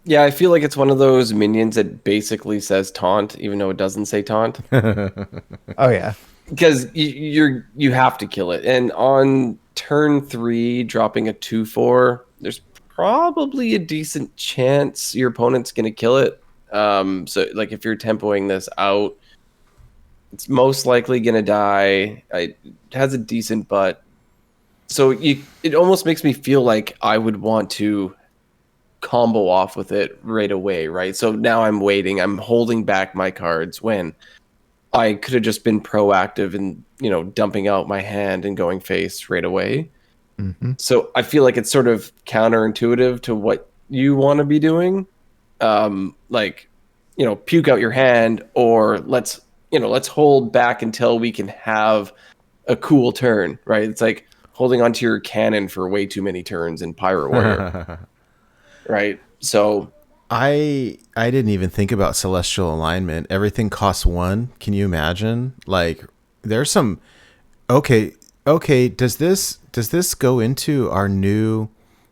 Yeah, I feel like it's one of those minions that basically says taunt, even though it doesn't say taunt. Oh yeah, because you have to kill it, and on turn 3, dropping a 2/4, there's probably a decent chance your opponent's going to kill it. So like if you're tempoing this out, it's most likely going to die. It has a decent butt. So it almost makes me feel like I would want to combo off with it right away, right? So now I'm waiting. I'm holding back my cards when I could have just been proactive and, dumping out my hand and going face right away. Mm-hmm. So I feel like it's sort of counterintuitive to what you want to be doing. Puke out your hand, or let's hold back until we can have a cool turn, right? It's like holding onto your cannon for way too many turns in Pirate Warrior. Right? So I didn't even think about celestial alignment. Everything costs 1. Can you imagine? Like there's some okay, does this go into our new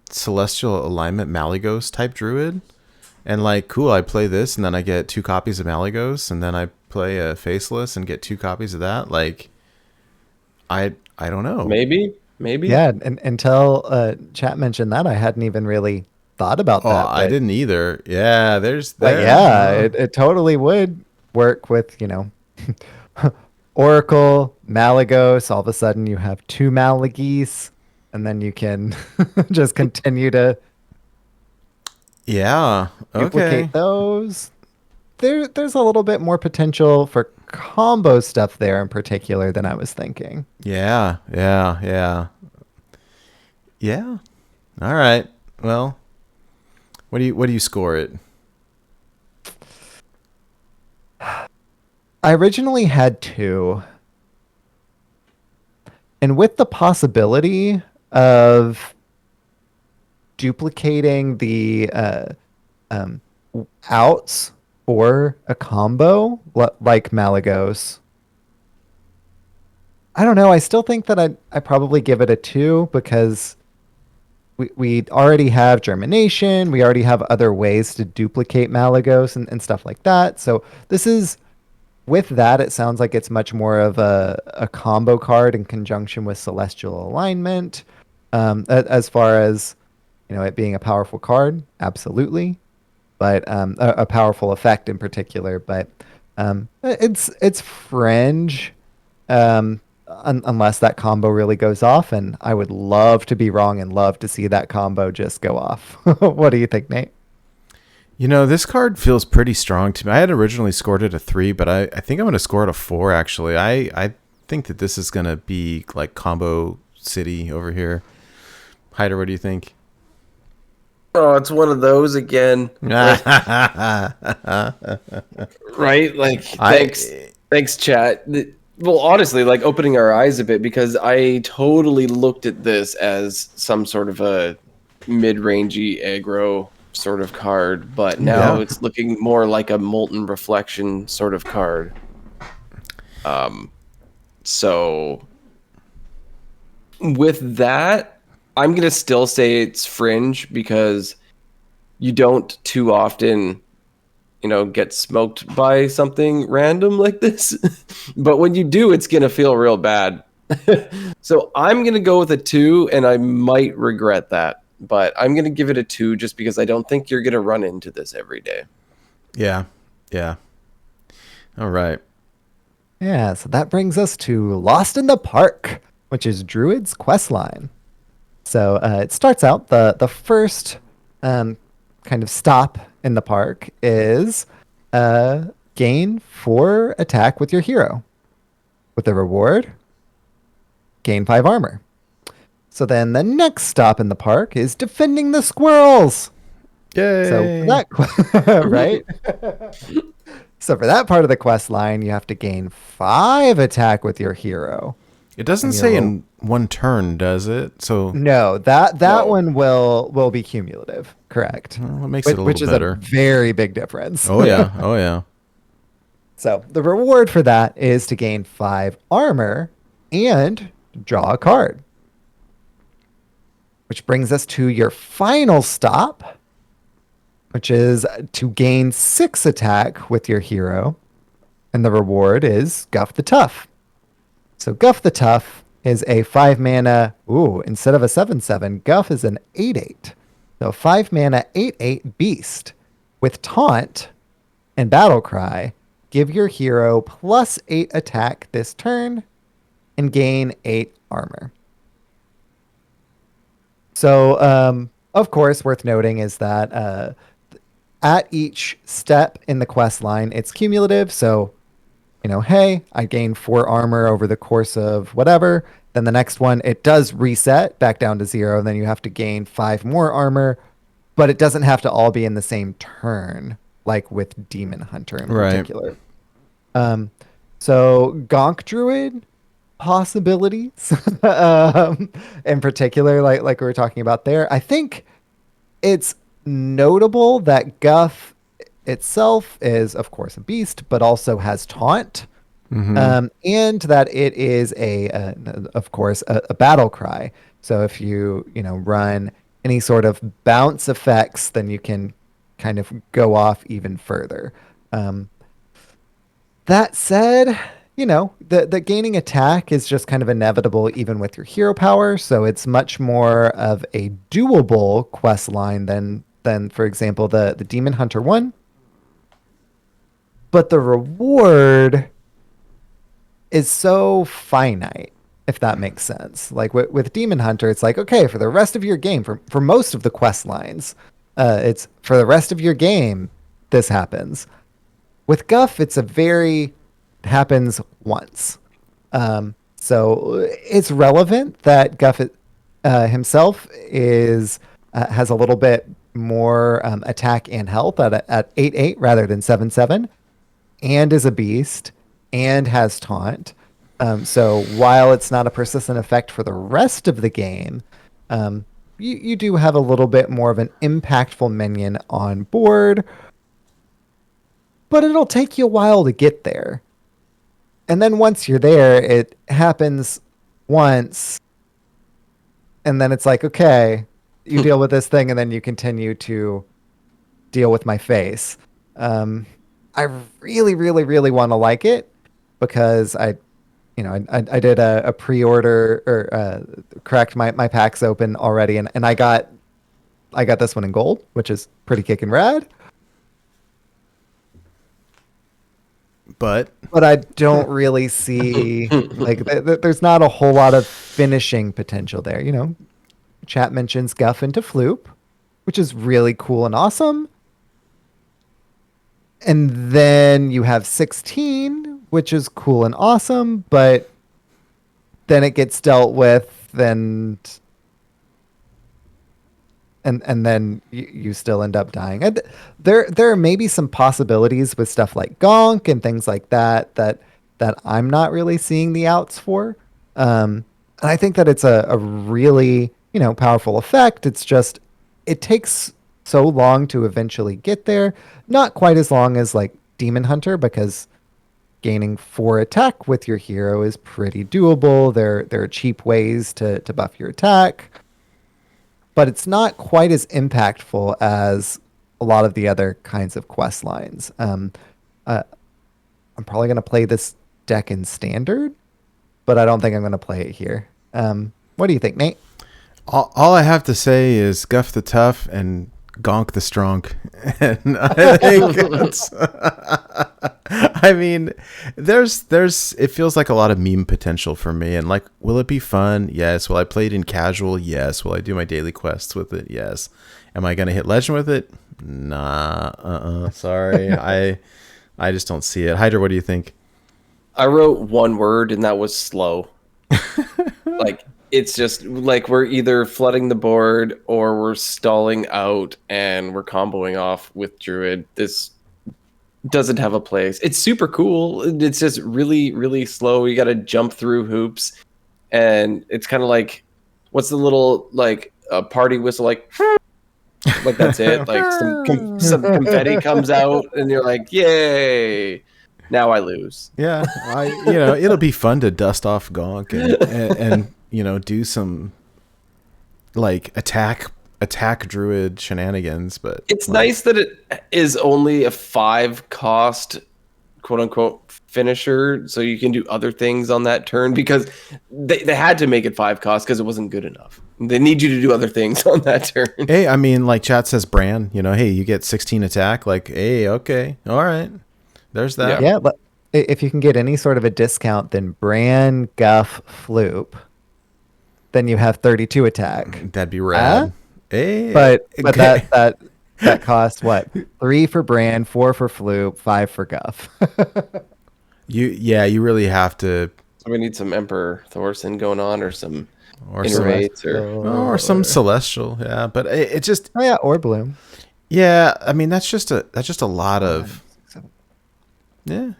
celestial alignment Malygos type druid? And like, cool, I play this and then I get 2 copies of Malygos, and then I play a faceless and get 2 copies of that. Like I don't know. Maybe. Yeah, and until chat mentioned that, I hadn't even really thought about that. I didn't either. Yeah, there's that. But yeah, it totally would work with, Oracle, Malygos. All of a sudden you have 2 Malagis, and then you can just continue to duplicate those. There's a little bit more potential for combo stuff there in particular than I was thinking. Yeah. All right. Well, what do you score it? I originally had 2. And with the possibility of duplicating the outs for a combo like Malygos, I don't know. I still think that I probably give it a 2 because we already have Germination. We already have other ways to duplicate Malygos and stuff like that. So this is, with that, it sounds like it's much more of a combo card in conjunction with Celestial Alignment. As far as, it being a powerful card, absolutely. But a powerful effect in particular. But it's fringe. Unless that combo really goes off, and I would love to be wrong and love to see that combo just go off. What do you think, Nate? This card feels pretty strong to me. I had originally scored it a 3, but I think I'm going to score it a 4, actually. I think that this is going to be like combo city over here. Hydra, what do you think? Oh, it's one of those again. Right? Like, thanks, chat. Well, honestly, like opening our eyes a bit, because I totally looked at this as some sort of a mid-rangey aggro sort of card, but now it's looking more like a Molten Reflection sort of card. So with that, I'm going to still say it's fringe because you don't too often get smoked by something random like this. But when you do, it's going to feel real bad. So I'm going to go with a 2, and I might regret that. But I'm going to give it a 2 just because I don't think you're going to run into this every day. Yeah. All right. Yeah, so that brings us to Lost in the Park, which is Druid's questline. So it starts out, the first kind of stop in the park is gain 4 attack with your hero. With the reward, gain 5 armor. So then the next stop in the park is defending the squirrels. Yay! So that right? So for that part of the quest line, you have to gain 5 attack with your hero. It doesn't say in one turn, does it? So no, that one will be cumulative. Correct. Well, it makes it a little which is better. A very big difference. Oh yeah. So the reward for that is to gain 5 armor and draw a card. Which brings us to your final stop, which is to gain 6 attack with your hero. And the reward is Guff the Tough. So Guff the Tough is a 5 mana, instead of a 7/7, Guff is an 8/8. So 5 mana, 8/8 beast with taunt and battle cry. Give your hero +8 attack this turn and gain 8 armor. So, of course, worth noting is that at each step in the quest line, it's cumulative. So, hey, I gained 4 armor over the course of whatever. Then the next one, it does reset back down to 0. And then you have to gain 5 more armor, but it doesn't have to all be in the same turn, like with Demon Hunter in particular. So Gonk Druid possibilities, in particular, like we were talking about there. I think it's notable that Guff itself is, of course, a beast, but also has taunt, and that it is of course, a battle cry. So if you run any sort of bounce effects, then you can kind of go off even further. That said, the gaining attack is just kind of inevitable even with your hero power. So it's much more of a doable quest line than for example, the Demon Hunter one. But the reward is so finite, if that makes sense. Like with Demon Hunter, it's like, okay, for the rest of your game, for most of the quest lines, it's for the rest of your game, this happens. With Guff, it happens once. So it's relevant that Guff himself has a little bit more attack and health at 8/8 rather than 7/7, and is a beast and has taunt. So while it's not a persistent effect for the rest of the game, you do have a little bit more of an impactful minion on board, but it'll take you a while to get there. And then once you're there, it happens once, and then it's like, okay, you deal with this thing, and then you continue to deal with my face. I really, really, really want to like it because I did a pre-order or cracked my packs open already, and I got this one in gold, which is pretty kicking rad. But I don't really see like there's not a whole lot of finishing potential there. Chat mentions Guff into Floop, which is really cool and awesome. And then you have 16, which is cool and awesome, but then it gets dealt with, and then you still end up dying. And there are maybe some possibilities with stuff like Gonk and things like that I'm not really seeing the outs for. And I think that it's a really powerful effect. It's just it takes so long to eventually get there. Not quite as long as like Demon Hunter, because gaining 4 attack with your hero is pretty doable. There are cheap ways to buff your attack, but it's not quite as impactful as a lot of the other kinds of quest lines. I'm probably going to play this deck in Standard, but I don't think I'm going to play it here. What do you think, Nate? All I have to say is Guff the tough and Gonk the strong. And I think I mean, it feels like a lot of meme potential for me. And like, will it be fun? Yes. Will I play it in casual? Yes. Will I do my daily quests with it? Yes. Am I going to hit legend with it? Nah. Sorry. I just don't see it. Hydra, what do you think? I wrote one word, and that was slow. Like, it's just like we're either flooding the board or we're stalling out and we're comboing off with Druid. This doesn't have a place. It's super cool. It's just really, really slow. You got to jump through hoops, and it's kind of like, what's the little like a party whistle like that's it. Like some confetti comes out, and you're like, yay! Now I lose. Yeah, it'll be fun to dust off Gonk and do some like attack Druid shenanigans, but it's nice that it is only a 5 cost quote unquote finisher, so you can do other things on that turn, because they had to make it 5 cost because it wasn't good enough. They need you to do other things on that turn. Hey, I mean, like chat says, Bran. You know, hey, you get 16 attack. Like, hey, okay, all right. There's that. Yeah, but if you can get any sort of a discount, then Bran, Guff, Floop, then you have 32 attack. That'd be rad. Hey, But okay. that costs what? 3 for Bran, 4 for Floop, 5 for Guff. you really have to, So we need some Emperor Thorson going on, or some or Innervates, or some celestial. Yeah, but it just, Oh yeah, or Bloom. yeah. I mean, that's just a lot of. Yeah.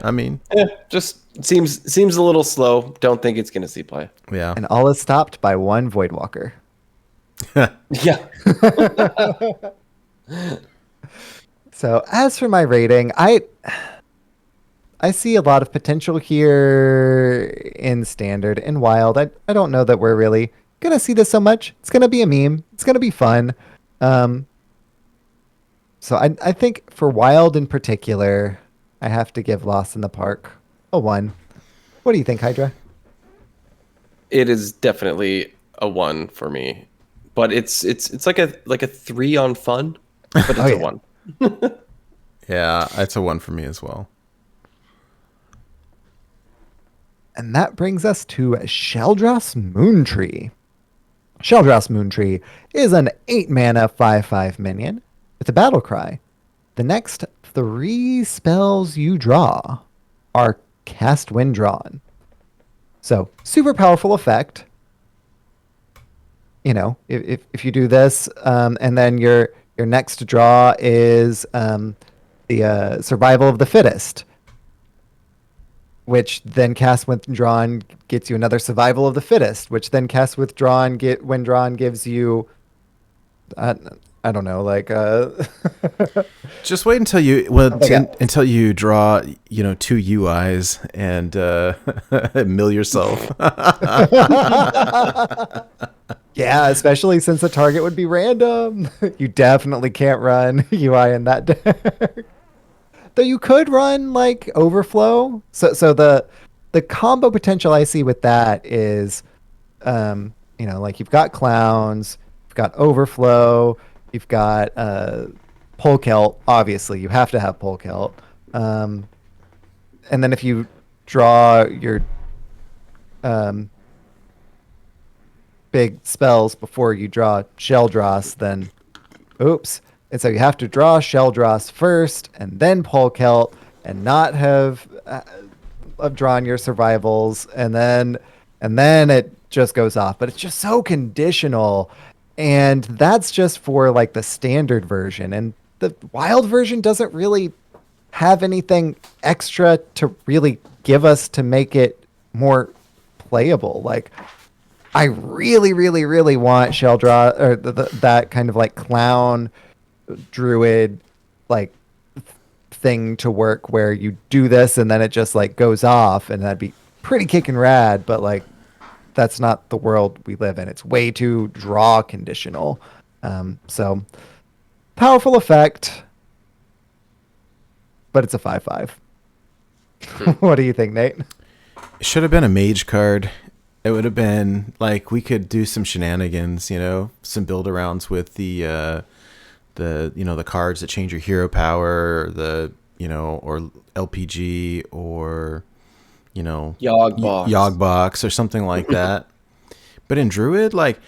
I mean, just seems a little slow. Don't think it's gonna see play. yeah. And all is stopped by one Voidwalker. Yeah. So as for my rating, I see a lot of potential here in Standard and Wild. I don't know that we're really gonna see this so much. It's gonna be a meme. It's gonna be fun. So I think for Wild in particular, I have to give Lost in the Park a 1. What do you think, Hydra? It is definitely a 1 for me, but it's like a 3 on fun, but it's a 1. Yeah, it's a 1 for me as well. And that brings us to Sheldras Moontree. Sheldras Moontree is an 8-mana 5/5 minion with a battle cry. The next 3 spells you draw are cast when drawn. So, super powerful effect. You know, if you do this, and then your next draw is the Survival of the Fittest, which then cast withdrawn gets you another Survival of the Fittest, which then cast withdrawn when drawn gives you, I don't know, like Just wait until you until you draw 2 UIs and mill yourself. Yeah, especially since the target would be random. You definitely can't run UI in that deck. Though you could run like Overflow. So the combo potential I see with that is, like you've got Clowns, you've got Overflow, you've got Polkelt. Obviously, you have to have Polkelt. And then if you draw your big spells before you draw Sheldras, then oops. And so you have to draw Sheldras first and then Polkelt and not have drawn your survivals, and then it just goes off. But it's just so conditional, and that's just for like the standard version, and the wild version doesn't really have anything extra to really give us to make it more playable. Like, I really, really, really want Sheldra, or that kind of like clown druid like thing to work, where you do this and then it just like goes off, and that'd be pretty kicking rad. But like, that's not the world we live in. It's way too draw conditional. So powerful effect, but it's a 5/5. What do you think, Nate? It should have been a mage card. It would have been like, we could do some shenanigans, some build arounds with the cards that change your hero power, or or LPG, or Yogg-Box or something like that. But in Druid, like,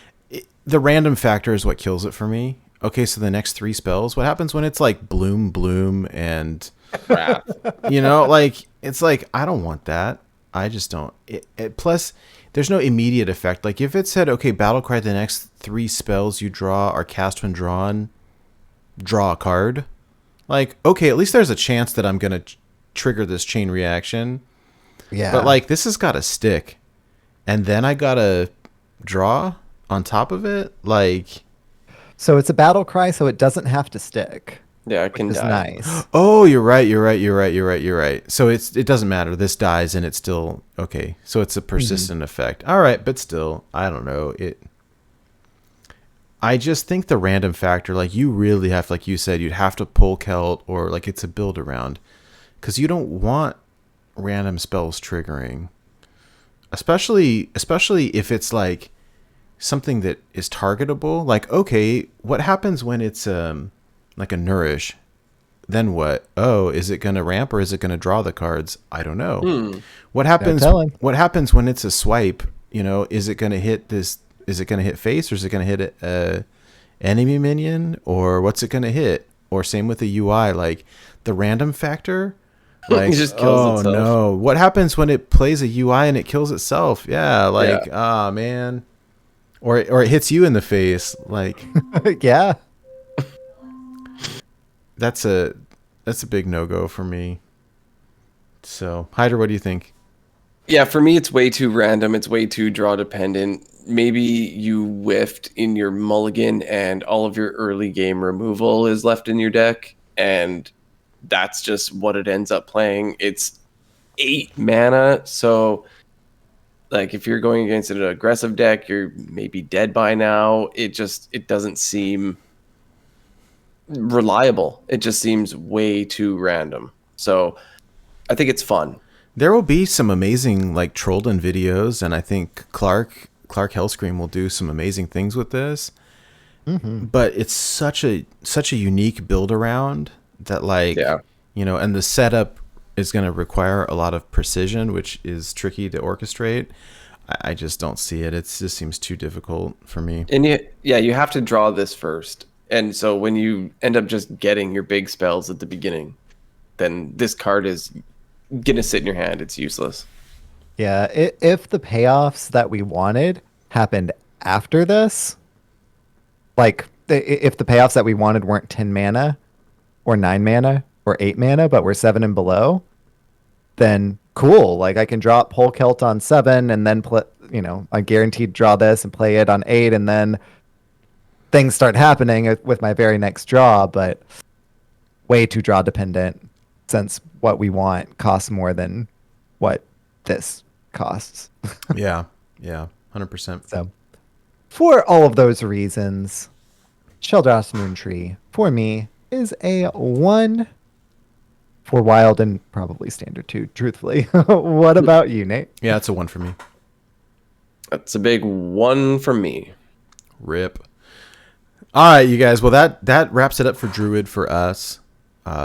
the random factor is what kills it for me. Okay, so the next 3 spells, what happens when it's like bloom and Wrath. like, it's like, I don't want that. I just don't. Plus, there's no immediate effect. Like, if it said, okay, battle cry, the next 3 spells you draw are cast when drawn, draw a card. Like, okay, at least there's a chance that I'm going to trigger this chain reaction. Yeah. But like, this has got to stick. And then I got to draw on top of it. Like, so it's a battle cry, so it doesn't have to stick. Yeah, it can Which is die. nice. oh, you're right. So it doesn't matter. This dies and it's still okay. So it's a persistent effect. All right, but still, I don't know. I just think the random factor, like, you really have, like you said, you'd have to pull Celt, or like it's a build around, because you don't want random spells triggering, especially if it's like something that is targetable. Like, okay, what happens when it's like a nourish? Then what? Oh, is it going to ramp or is it going to draw the cards? I don't know. What happens? What happens when it's a swipe? You know, is it going to hit this? Is it going to hit face or is it going to hit a enemy minion, or what's it going to hit? Or same with the UI, like the random factor. Like, it just kills itself. No, what happens when it plays a UI and it kills itself? Yeah, like, man, or it hits you in the face, like, yeah. That's a big no-go for me. So, Hydra, what do you think? Yeah, for me, it's way too random. It's way too draw dependent. Maybe you whiffed in your mulligan and all of your early game removal is left in your deck, and that's just what it ends up playing. It's 8 mana, so like if you're going against an aggressive deck, you're maybe dead by now. It doesn't seem reliable. It just seems way too random. So I think it's fun. There will be some amazing like Trollden videos, and I think Clark Hellscream will do some amazing things with this. But it's such a unique build around that, like, you know, and the setup is going to require a lot of precision, which is tricky to orchestrate. I just don't see it. It just seems too difficult for me. And you have to draw this first. And so when you end up just getting your big spells at the beginning, then this card is going to sit in your hand. It's useless. Yeah, if the payoffs that we wanted happened after this, like if the payoffs that we wanted weren't 10 mana or 9 mana or 8 mana, but were 7 and below, then cool. Like I can drop Pole Kilt on 7 and then play, you know, I guaranteed draw this and play it on 8, and then things start happening with my very next draw, but way too draw dependent since what we want costs more than what this costs. yeah 100%. So for all of those reasons, Sheldras Moontree for me is a 1 for wild and probably standard too, truthfully. What about you, Nate? Yeah, it's a 1 for me. That's a big 1 from me. Rip. All right, you guys. Well, that wraps it up for Druid for us.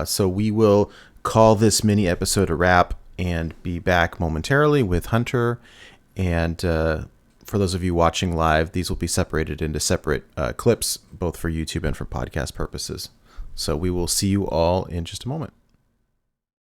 So we will call this mini episode a wrap and be back momentarily with Hunter. And for those of you watching live, these will be separated into separate clips, both for YouTube and for podcast purposes. So we will see you all in just a moment.